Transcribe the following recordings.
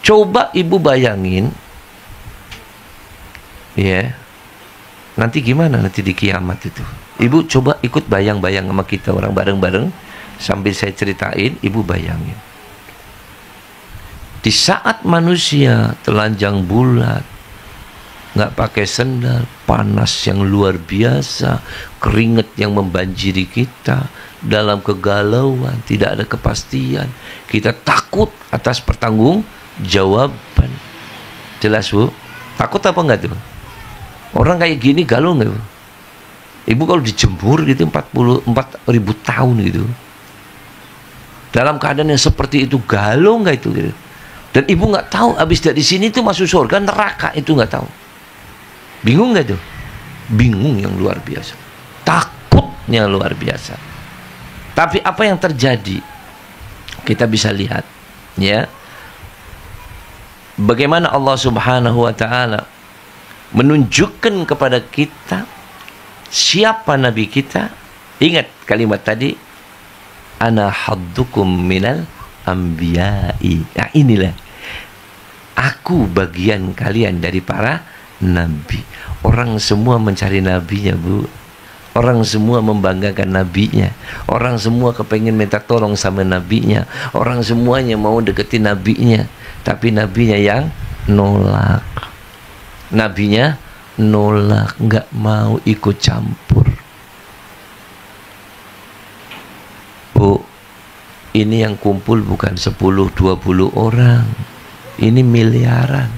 Coba ibu bayangin, ya, nanti gimana nanti di kiamat itu. Ibu coba ikut bayang-bayang sama kita orang bareng-bareng, sambil saya ceritain, ibu bayangin. Di saat manusia telanjang bulat, nggak pakai sendal, panas yang luar biasa, keringat yang membanjiri kita, dalam kegalauan, tidak ada kepastian, kita takut atas pertanggungjawaban. Jelas, Bu? Takut apa enggak tuh? Orang kayak gini galau nggak, Bu? Ibu kalau dijemur gitu 44.000 tahun gitu, dalam keadaan yang seperti itu, galau nggak itu gitu? Dan ibu nggak tahu habis dari sini tuh masuk surga neraka, itu nggak tahu. Bingung nggak tuh? Bingung yang luar biasa, takutnya luar biasa. Tapi apa yang terjadi? Kita bisa lihat, ya, bagaimana Allah Subhanahu wa Ta'ala menunjukkan kepada kita siapa Nabi kita. Ingat kalimat tadi, ana haddukum minal anbiya'i. Nah, inilah, aku bagian kalian dari para nabi. Orang semua mencari nabinya, Bu. Orang semua membanggakan nabinya. Orang semua kepengen minta tolong sama nabinya. Orang semuanya mau deketin nabinya. Tapi nabinya yang nolak. Nabinya nolak, nggak mau ikut campur. Bu, ini yang kumpul bukan 10-20 orang. Ini miliaran.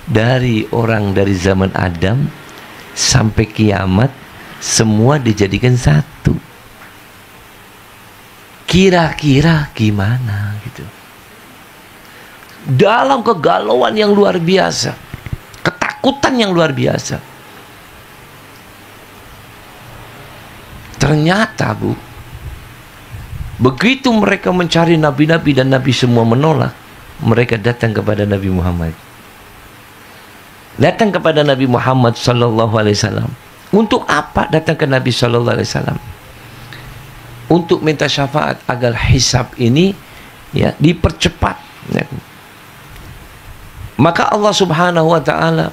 Dari orang dari zaman Adam sampai kiamat, semua dijadikan satu. Kira-kira gimana gitu? Dalam kegalauan yang luar biasa, ketakutan yang luar biasa. Ternyata, Bu, begitu mereka mencari nabi-nabi dan nabi semua menolak, mereka datang kepada Nabi Muhammad. Datang kepada Nabi Muhammad sallallahu alaihi wasallam. Untuk apa datang ke Nabi sallallahu alaihi wasallam? Untuk minta syafaat agar hisab ini, ya, dipercepat. Ya. Maka Allah Subhanahu wa Ta'ala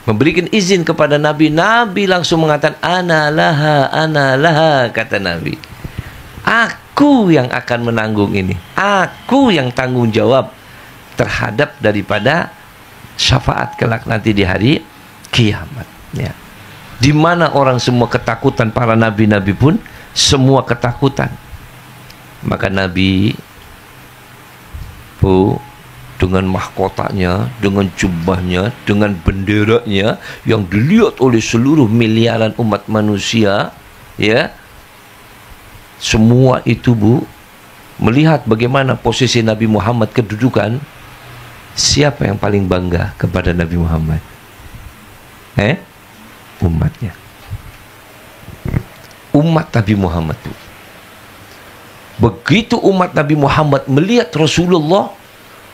memberikan izin kepada Nabi. Nabi langsung mengatakan, ana laha, kata Nabi. Aku yang akan menanggung ini. Aku yang tanggung jawab terhadap daripada syafaat kelak nanti di hari kiamat. Ya. Di mana orang semua ketakutan, para nabi-nabi pun semua ketakutan. Maka Nabi, Bu, dengan mahkotanya, dengan jubahnya, dengan benderanya yang dilihat oleh seluruh miliaran umat manusia, ya, semua itu, Bu, melihat bagaimana posisi Nabi Muhammad, kedudukan. Siapa yang paling bangga kepada Nabi Muhammad? Umatnya. Umat Nabi Muhammad, Bu. Begitu umat Nabi Muhammad melihat Rasulullah,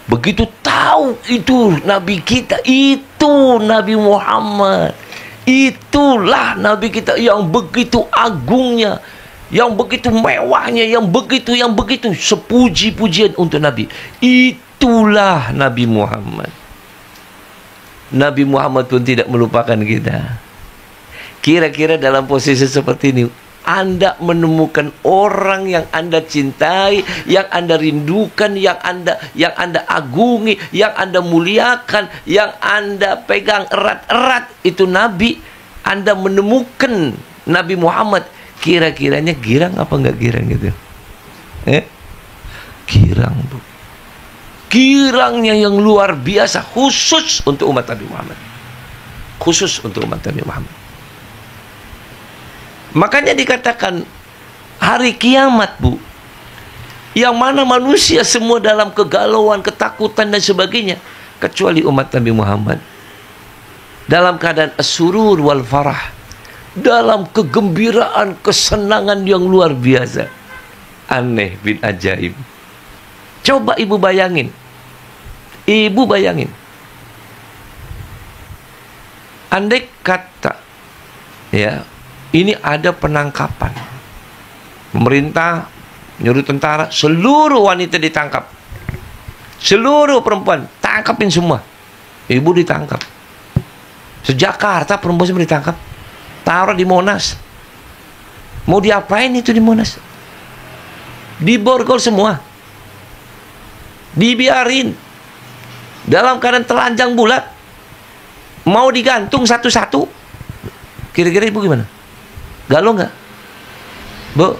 begitu tahu itu Nabi kita, itu Nabi Muhammad, itulah Nabi kita yang begitu agungnya, yang begitu mewahnya, yang begitu sepuji-pujian untuk Nabi. Itulah Nabi Muhammad. Nabi Muhammad pun tidak melupakan kita. Kira-kira dalam posisi seperti ini, Anda menemukan orang yang Anda cintai, yang Anda rindukan, yang Anda agungi, yang Anda muliakan, yang Anda pegang erat-erat, itu Nabi. Anda menemukan Nabi Muhammad, kira-kiranya girang apa enggak girang gitu? Girang, Bu. Girangnya yang luar biasa, khusus untuk umat Nabi Muhammad. Khusus untuk umat Nabi Muhammad. Makanya dikatakan hari kiamat, Bu, yang mana manusia semua dalam kegalauan, ketakutan dan sebagainya, kecuali umat Nabi Muhammad dalam keadaan as-surur wal farah, dalam kegembiraan, kesenangan yang luar biasa. Aneh bin ajaib. Coba ibu bayangin, andai kata, ya, ini ada penangkapan, pemerintah nyuruh tentara, seluruh wanita ditangkap, Seluruh perempuan, tangkapin semua. Ibu ditangkap. Sejakarta perempuan semua ditangkap. Taruh di Monas. Mau diapain itu di Monas? Diborgol semua. Dibiarin. Dalam keadaan telanjang bulat. Mau digantung satu-satu. Kira-kira ibu gimana? Galau nggak? Bu?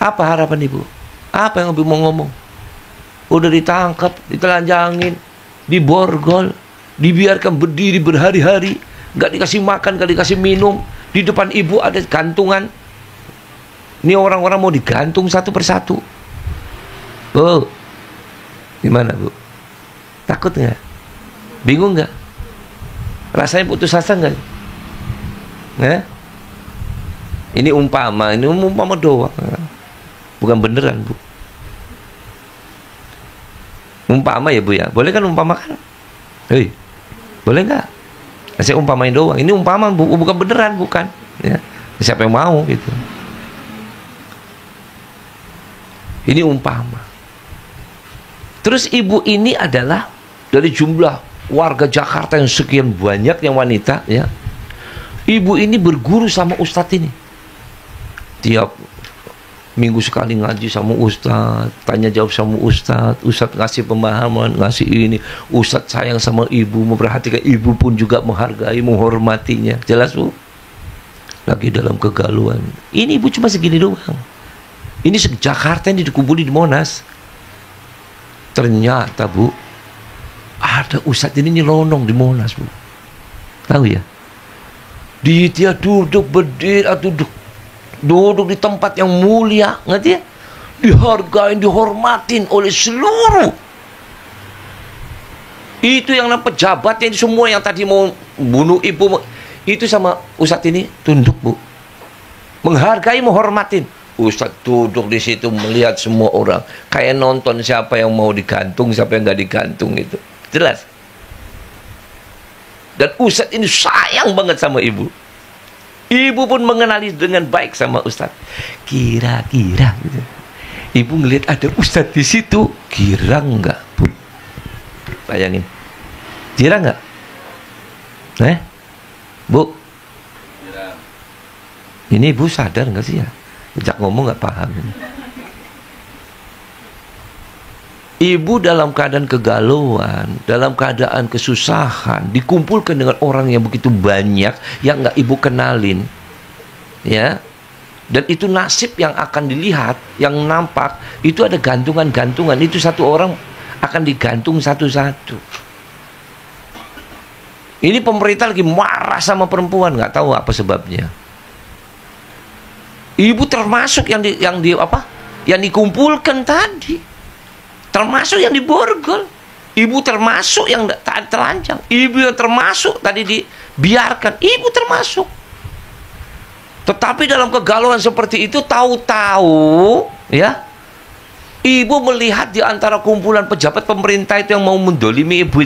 Apa harapan ibu? Apa yang ibu mau ngomong? Udah ditangkap, ditelanjangin, diborgol, dibiarkan berdiri berhari-hari, nggak dikasih makan, nggak dikasih minum. Di depan ibu ada gantungan. Ini orang-orang mau digantung satu persatu. Bu, gimana bu? Takut nggak? Bingung nggak? Rasanya putus asa nggak? Ini umpama doang. Bukan beneran bu. Umpama ya bu ya. Boleh kan umpamakan? Hei, boleh nggak? Saya umpamain doang. Ini umpama bu, bukan beneran, bukan. Ya. Siapa yang mau gitu? Ini umpama. Terus ibu ini adalah dari jumlah warga Jakarta yang sekian banyak yang wanita, ya. Ibu ini berguru sama ustadz ini. Tiap minggu sekali ngaji sama ustadz, tanya jawab sama ustadz ngasih pemahaman, ngasih ini. Ustadz sayang sama ibu, memperhatikan ibu pun juga menghargai, menghormatinya. Jelas bu? Lagi dalam kegalauan. Ini ibu cuma segini doang. Ini Jakarta yang dikumpuli di Monas. Ternyata bu, ada ustadz ini nyelonong di Monas bu. Tahu ya? Dia duduk berdiri, duduk di tempat yang mulia, ngerti ya? Dihargain, dihormatin oleh seluruh. Itu yang pejabatnya semua yang tadi mau bunuh ibu, itu sama ustadz ini tunduk bu, menghargai, menghormatin. Ustadz duduk di situ melihat semua orang, kayak nonton siapa yang mau digantung, siapa yang nggak digantung itu, jelas. Dan ustadz ini sayang banget sama ibu. Ibu pun mengenali dengan baik sama ustadz. Kira-kira gitu. Ibu ngelihat ada ustadz di situ, girang nggak bu? Bayangin, girang nggak? Bu? Girang. Ini ibu sadar nggak sih ya? Sejak ngomong nggak paham. Ibu dalam keadaan kegalauan, dalam keadaan kesusahan, dikumpulkan dengan orang yang begitu banyak yang nggak ibu kenalin, ya. Dan itu nasib yang akan dilihat, yang nampak itu ada gantungan-gantungan. Itu satu orang akan digantung satu-satu. Ini pemerintah lagi marah sama perempuan, nggak tahu apa sebabnya. Ibu termasuk yang dikumpulkan tadi, termasuk yang diborgol. Ibu termasuk yang telanjang. Ibu yang termasuk tadi dibiarkan. Ibu termasuk. Tetapi dalam kegalauan seperti itu, tahu-tahu, ya, ibu melihat di antara kumpulan pejabat pemerintah itu yang mau mendolimi ibu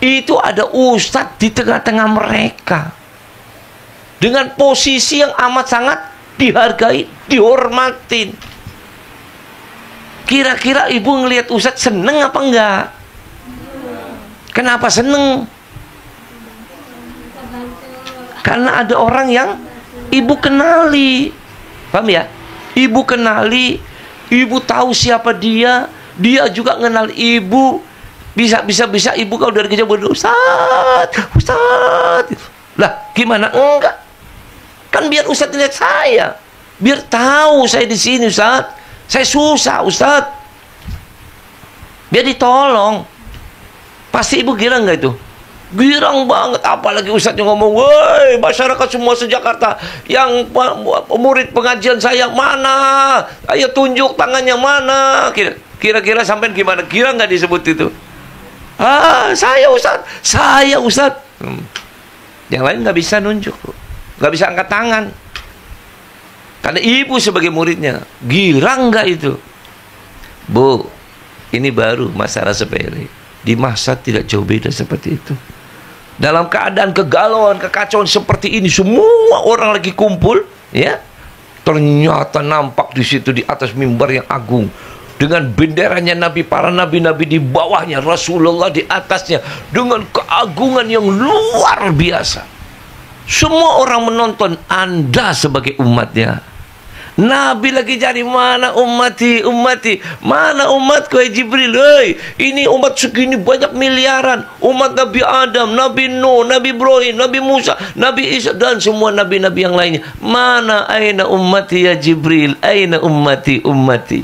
itu ada ustadz di tengah-tengah mereka dengan posisi yang amat sangat dihargai, dihormatin. Kira-kira ibu ngelihat ustadz seneng apa enggak? Kenapa seneng? Karena ada orang yang ibu kenali. Paham ya? Ibu kenali, ibu tahu siapa dia, dia juga kenal ibu. Bisa ibu kalau dari kecil berdoa, Ustadz. Lah, gimana? Enggak. Kan biar Ustadz lihat saya. Biar tahu saya di sini, Ustadz. Saya susah, Ustadz. Biar ditolong. Pasti ibu girang nggak itu? Girang banget. Apalagi Ustadz yang ngomong, woi masyarakat semua se-Jakarta yang murid pengajian saya mana? Ayo tunjuk tangannya mana? Kira-kira sampai gimana? Girang nggak disebut itu? Saya Ustadz. Yang lain nggak bisa nunjuk, nggak bisa angkat tangan. Karena ibu sebagai muridnya. Girang nggak itu? Bu, ini baru masalah sepele. Di masa tidak jauh beda seperti itu. Dalam keadaan kegalauan, kekacauan seperti ini, semua orang lagi kumpul, ya. Ternyata nampak di situ di atas mimbar yang agung, dengan benderanya Nabi, para nabi-nabi di bawahnya, Rasulullah di atasnya, dengan keagungan yang luar biasa. Semua orang menonton Anda sebagai umatnya. Nabi lagi cari, mana ummati, ummati, mana umatku ya Jibril, hei, ini umat segini banyak miliaran, umat Nabi Adam, Nabi Nuh, Nabi Ibrahim, Nabi Musa, Nabi Isa, dan semua nabi-nabi yang lainnya. Mana aina ummati ya Jibril, aina ummati, ummati,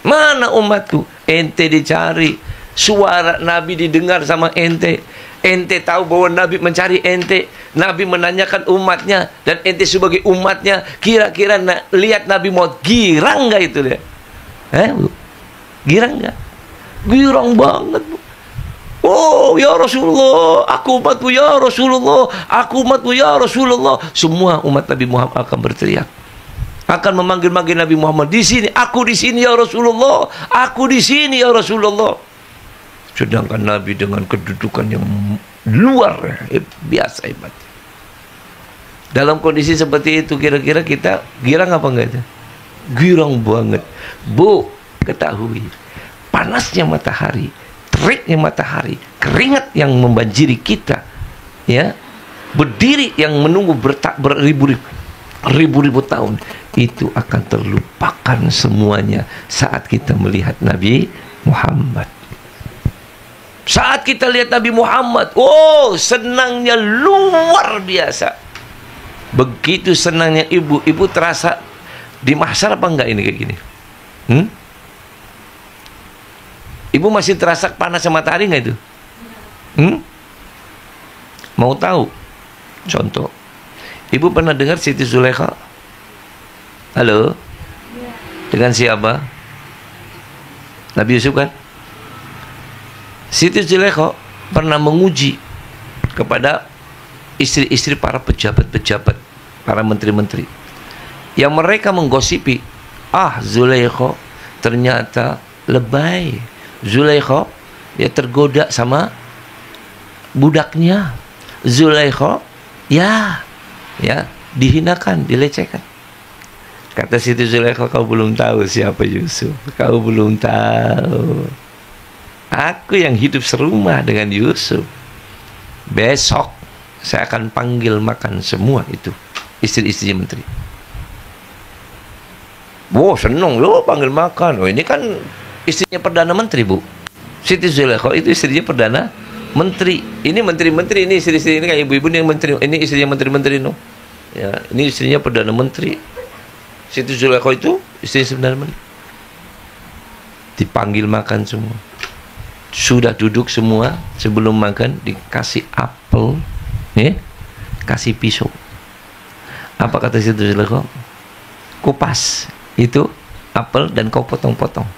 mana umatku? Ente dicari, suara Nabi didengar sama ente. Ente tahu bahwa Nabi mencari ente, Nabi menanyakan umatnya, dan ente sebagai umatnya, kira-kira lihat Nabi mau girang nggak itu dia? Bu? Girang nggak? Girang banget, Bu. Oh ya Rasulullah, aku umatmu ya Rasulullah, aku umatmu ya Rasulullah. Semua umat Nabi Muhammad akan berteriak, akan memanggil-manggil Nabi Muhammad, di sini, aku di sini ya Rasulullah, aku di sini ya Rasulullah. Sedangkan Nabi dengan kedudukan yang luar biasa hebat. Dalam kondisi seperti itu, kira-kira kita girang apa enggak itu? Girang banget. Bu, ketahui, panasnya matahari, teriknya matahari, keringat yang membanjiri kita, ya, berdiri yang menunggu beribu-ribu tahun, itu akan terlupakan semuanya saat kita melihat Nabi Muhammad. Saat kita lihat Nabi Muhammad, oh senangnya luar biasa. Begitu senangnya ibu terasa di mahsyar apa enggak ini kayak gini? Ibu masih terasa panas matahari enggak itu? Mau tahu? Contoh, ibu pernah dengar Siti Zulaikha? Halo? Dengan siapa? Nabi Yusuf kan? Siti Zulaikha pernah menguji kepada istri-istri para pejabat-pejabat, para menteri-menteri, yang mereka menggosipi, Zulaikha ternyata lebay, Zulaikha ya tergoda sama budaknya, Zulaikha ya dihinakan, dilecehkan. Kata Siti Zulaikha, kau belum tahu siapa Yusuf, kau belum tahu. Aku yang hidup serumah dengan Yusuf. Besok saya akan panggil makan semua itu istri-istri menteri. Wow, senang loh panggil makan. Oh, ini kan istrinya Perdana Menteri, Bu. Siti Zulaikha itu istrinya Perdana Menteri. Ini menteri-menteri, ini istri-istri ini kayak ibu-ibu yang menteri. Ini istrinya menteri-menteri, no. Ya, ini istrinya Perdana Menteri. Siti Zulaikha itu istrinya Perdana Menteri. Dipanggil makan semua. Sudah duduk semua, sebelum makan dikasih apel, kasih pisau. Apa kata Siti Zulaikha? Kupas itu apel dan kau potong-potong.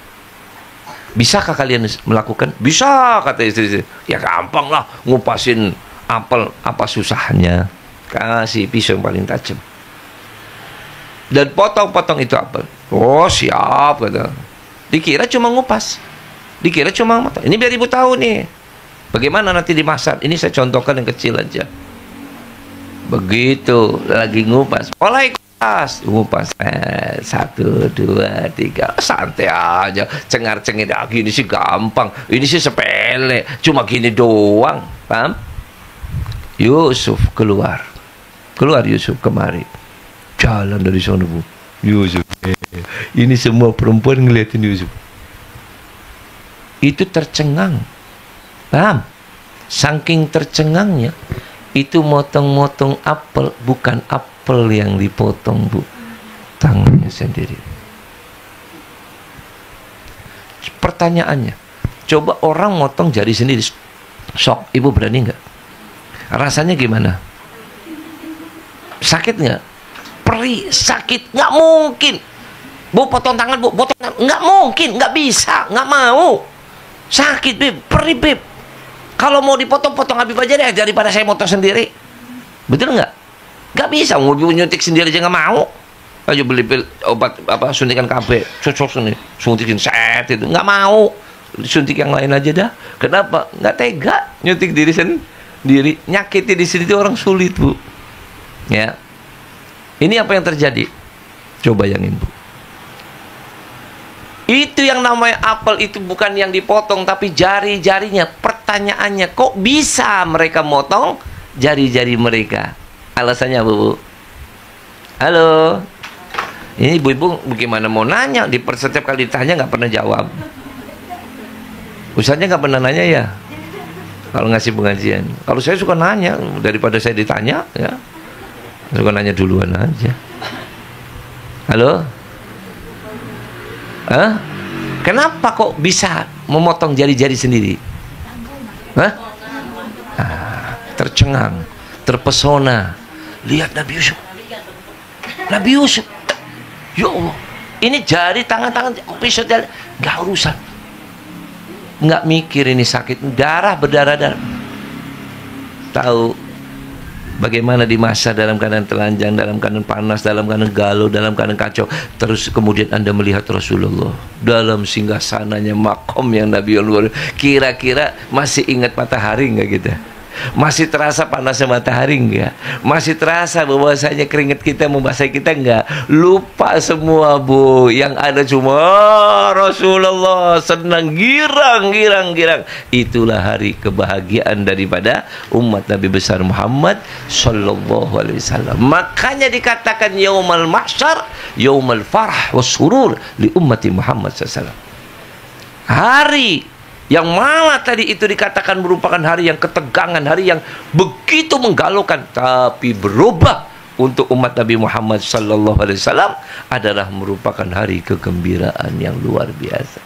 Bisakah kalian melakukan? Bisa, kata istri. Ya gampang lah, ngupasin apel, apa susahnya? Kasih pisau yang paling tajam dan potong-potong itu apel. Oh siap, kata. Dikira cuma ngupas, dikira cuma mata. Ini biar ibu tahu nih bagaimana nanti dimasak. Ini saya contohkan yang kecil aja. Begitu lagi ngupas, mulai ngupas 1, 2, 3, santai aja, cengar-cengir. Gini sih gampang, ini sih sepele, cuma gini doang, paham? Yusuf keluar Yusuf kemari, jalan dari sana, Bu. Yusuf, ini semua perempuan ngeliatin Yusuf. Itu tercengang, paham? Saking tercengangnya, itu motong-motong apel, bukan apel yang dipotong, Bu, tangannya sendiri. Pertanyaannya, coba orang motong jari sendiri, sok, ibu berani nggak? Rasanya gimana? Sakit nggak? Perih, sakit, nggak mungkin. Bu, potong tangan, Bu, potong tangan, nggak mungkin, nggak bisa, nggak mau. Sakit, Beb, perih, Beb. Kalau mau dipotong-potong Habib aja deh daripada saya motong sendiri. Betul nggak? Nggak bisa, mau nyuntik sendiri aja nggak mau. Ayo beli obat apa suntikan KB, cocok sini, suntikin set itu nggak mau. Suntik yang lain aja dah. Kenapa? Nggak tega nyuntik diri sendiri, nyakiti di sini orang sulit, Bu. Ya, ini apa yang terjadi? Coba bayangin, Bu. Itu yang namanya apel itu bukan yang dipotong, tapi jari-jarinya. Pertanyaannya, kok bisa mereka motong jari-jari mereka? Alasannya, Bu? Halo? Ini ibu-ibu bagaimana mau nanya? Setiap kali ditanya nggak pernah jawab. Ustaznya nggak pernah nanya ya? Kalau ngasih pengajian. Kalau saya suka nanya, daripada saya ditanya, ya. Suka nanya duluan aja. Halo? Hah? Kenapa kok bisa memotong jari-jari sendiri? Hah? Tercengang, terpesona. Lihat Nabi Yusuf. Nabi Yusuf. Ya Allah. Ini jari, tangan-tangan, pisau jari. Gak urusan. Nggak mikir ini sakit. Darah, berdarah-darah. Tahu bagaimana di masa dalam keadaan telanjang, dalam keadaan panas, dalam keadaan galau, dalam keadaan kacau. Terus kemudian Anda melihat Rasulullah dalam singgasananya, makom yang Nabi luar. Kira-kira masih ingat matahari nggak kita? Masih terasa panasnya matahari nggak? Masih terasa bahwasanya keringat kita membasahi kita nggak? Lupa semua, Bu. Yang ada cuma Rasulullah senang, girang. Itulah hari kebahagiaan daripada umat Nabi besar Muhammad sallallahu alaihi wasallam. Makanya dikatakan yaumal mahsyar, yaumal farah was surur li ummati Muhammad sallallahu alaihi wasallam. Hari yang mana tadi itu dikatakan merupakan hari yang ketegangan, hari yang begitu menggalaukan, tapi berubah untuk umat Nabi Muhammad sallallahu alaihi wasallam adalah merupakan hari kegembiraan yang luar biasa.